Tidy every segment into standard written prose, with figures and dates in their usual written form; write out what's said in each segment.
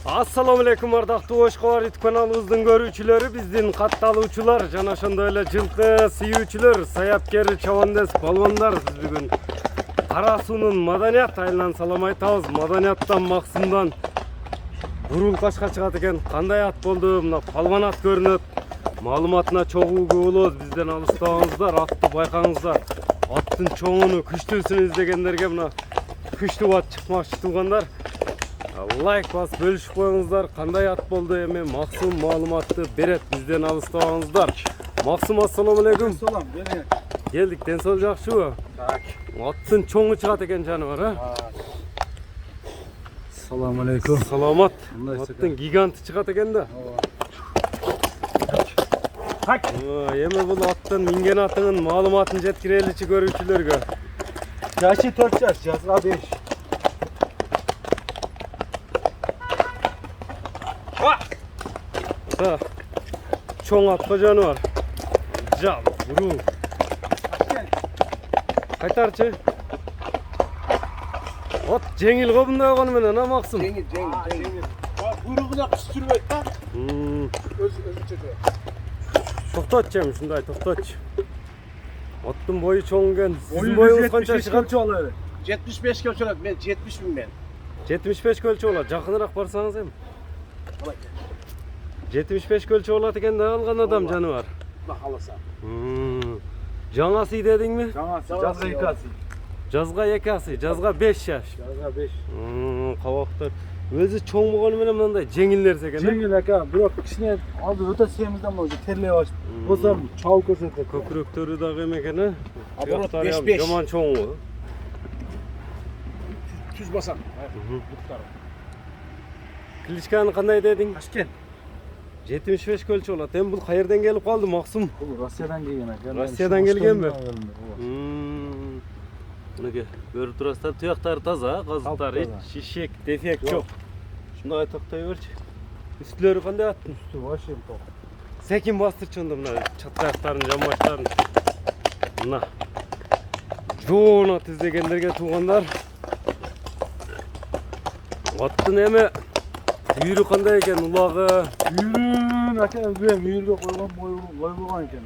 Assalamu alaikum ardактуу Oşkovar YouTube kanalımızın görүүчүлөрү, биздин катталуучулар жана ошондой эле жылкы сүйүүчүлөр, саяпкер, чабандес, балбандар. Биз бүгүн Кара суунун маданият айылынан салам айтабыз. Маданияттан, Максымдан бурул кашка чыгат экен. Кандай ат болду? Мына палбан ат көрүнөт. Маалыматына чогуу көп болобуз. Бизден алыстабаңыздар, атты байкаңыздар. Аттын чоңуну, күчтүүсүн издегендерге мына күчтүү ат чыкмакчы туугандар. Лайк басып бөлүшүп коюңуздар. Кандай ат болду эми Максым маалыматты берет, бизден алыстабаңыздар. Максым, ассаламу алейкум. Салам, Келдик, ден соол жакшыбы? Так. Аттын чоңу чыгат экен жаныбар, а? Салам алейкум. Саламат. Аттын гиганты чыгат экен да. Так. Эми бул аттын минген атынын маалыматын жеткиреличи көрүүчүлөргө. Yaşı 4 yaş, yazga 5. Да. Чоң атка жаныбар. Жал, буруу. Кайтарчы. От жеңил го мындай болгону менен, а Максым? Cengiz. Buyruğuna kız sürmeyip bak. Özü çekiyor. Токтотчу эми, ушундай токтотчу. Аттын бою чоң экен. Сиздин боюңуз канча чыгат? 75 kilo çalat, ben 70 bin ben. 75 көлчө болот. Жакыныраак барсаңыз эми. 75 көлчө болот экен да алган адам жаныбар. Bak alasa. Жаңасы дедиңби? Жазга 2 asy. Жазга 2 асы, жазга 5 жаш. Yazga 5. Кабактар. Өзү чоң болгону менен мындай жеңил нерсе экен. Cengil aka, bırak kişine aldı öte sevimizden olacak, terliğe var. Bozam, çav köşede. Көкүрөктөрү дагы эме экен, а? Оборот Аяктары 5-5. Жаман чоң го. Tüz basan. Кличканы кандай дедиң? Taşkent. 75 көлчө болот. Эми бул каерден келип калды, Максым? Bu Rusya'dan gelген aka. Rusya'dan gelgenби? Мынеке көрүп турасыздар, туяктары таза, казыктары шишек, дефект жок. Шундай токтой берчи. Үстүлөрү кандай аттын? Üstü вообще top. Секин бастырчы онда мына чаткаяктарын, жамбаштарын. Мына. Жоон ат издегендерге туугандар. Аттын эми үйрү кандай экен, улагы? Yürün aka, ben yürüge koygan koyulgan eken.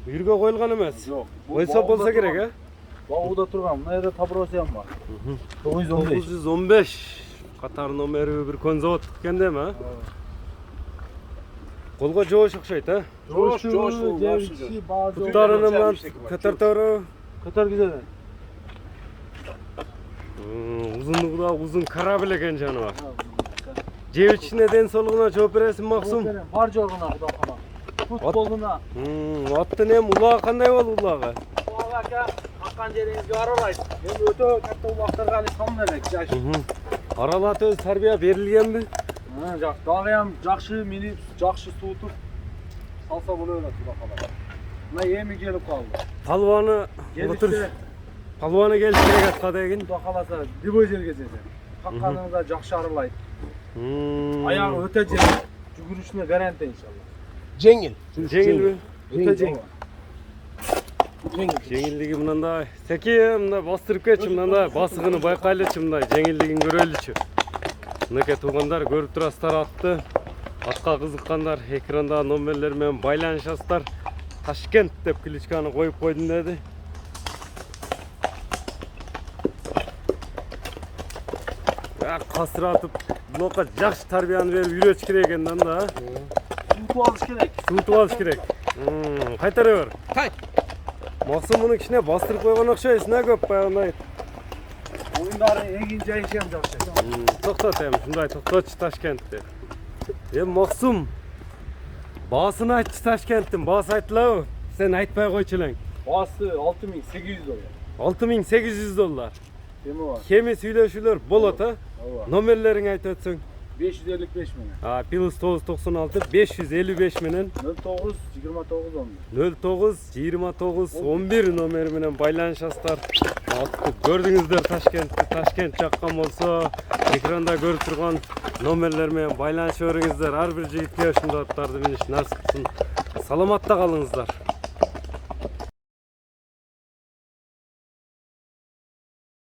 Үйрүгө коюлган эмес. Yok. Койсо болсо керек, а? Bağda turgan, mına yerде tabrosiyam var. 915. 915. Катар номери бир конзавод экен а? Колго жоош окшойт, а? Coş, Буттарыны менен көтөртөрү. Katar güzel. Узундугу да узун корабль экен жаныбар. Жеп ичине ден соолугуна жооп бересиң, Максым? Бар jorguna Kudakana. Futboluna. Аттын эми улагы кандай болду улагы? Ulag aka, akkan jerinizge aralayt. Endi öte katta ubaktarga ali samnerek jaş. Аралат өз тарбия берилгенби? Жак, дагы жакшы минип, жакшы суутуп салса боло берет Kudakana. Мына эми келип калды. Палваны отур. Палваны келип керек атка деген. Куда каласа любой жерге жетет. Какканыңда жакшы аралайт. Аягы өтө жеңил. Жүгүрүшүнө гарантия иншалла. Жеңил. Жеңилби? Өтө жеңил. Жеңилдиги мындай. Секи мындай бастырып кетчи, мындай басыгыны байкайлычы, мындай жеңилдигин көрөлүчү. Мынакей туугандар, көрүп турасыздар атты. Атка кызыккандар экранда номерлер менен байланышасыздар. Ташкент деп кличканы коюп койдум деди. Касыр атып, булакка жакшы тарбияны берип үйрөтүш керек экен да. Суутуп алыш керек. Суутуп алыш керек. Кайтара бер. Кайт. Максым муну кичине бастырып койгон окшойсуң, а көп баягындай. Оюндары эгин жайышы ham жакшы. Токтот эми, ушундай токтотчу Ташкентти. Максым, баасын айтчы Ташкенттин, баасы айтылабы? Сен айтпай койчу элең. Баасы $6.800. $6.800. Кеми бар? Кеми сүйлөшүүлөр болот, а? Ооба. Номерлериңи айтып өтсөң. 555 менен. +996 555 менен 09 29 11. 09 29 11 номери менен байланышасыздар. Атты көрдүңүздөр Ташкент жаккан болсо, экранда көрүп турган номерлер менен байланышып бериңиздер. Ар бир жигитке ушундай аттарды миниш насып кылсын. Саламатта калыңыздар.